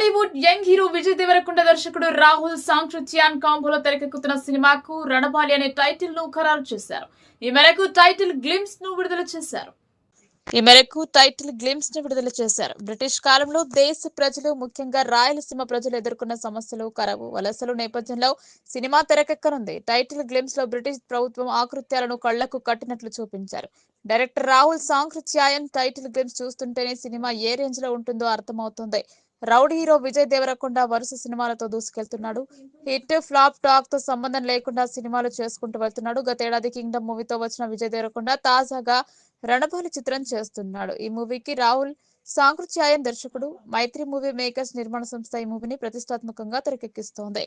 Tollywood young hero Vijay Devarakonda దర్శకుడు రాహుల్ సాంకృత్యాన్ కాంబోలో తెరకెక్కుతున్న సినిమాకు రణబాలి అనే టైటిల్ ను ఖరారు చేశారు. ఈ మేరకు టైటిల్ గ్లిమ్స్ ను విడుదల చేశారు. బ్రిటిష్ కాలంలో దేశ ప్రజలు, ముఖ్యంగా రాయలసీమ ప్రజలు ఎదుర్కొన్న సమస్యలు, కరువు, వలసలు నేపథ్యంలో సినిమా తెరకెక్కనుంది. టైటిల్ గ్లిమ్స్ లో బ్రిటిష్ ప్రభుత్వం ఆకృత్యాలను కళ్లకు కట్టినట్లు చూపించారు. Director Rahul Sankrityayan title glimpse చూస్తుంటేనే సినిమా ఏ రేంజ్ లో ఉంటుందో అర్థమవుతుంది. రౌడీ హీరో విజయ్ దేవరకొండ వరుస సినిమాలతో దూసుకెళ్తున్నాడు. హిట్, ఫ్లాప్, టాక్ తో సంబంధం లేకుండా సినిమాలు చేసుకుంటూ వెళ్తున్నాడు. గతేడాది కింగ్డమ్ మూవీతో వచ్చిన విజయ్ దేవరకొండ తాజాగా రణబాలి చిత్రం చేస్తున్నాడు. ఈ మూవీకి రాహుల్ సాంకృత్యాయన్ దర్శకుడు. మైత్రి మూవీ మేకర్స్ నిర్మాణ సంస్థ ఈ మూవీని ప్రతిష్టాత్మకంగా తెరకెక్కిస్తోంది.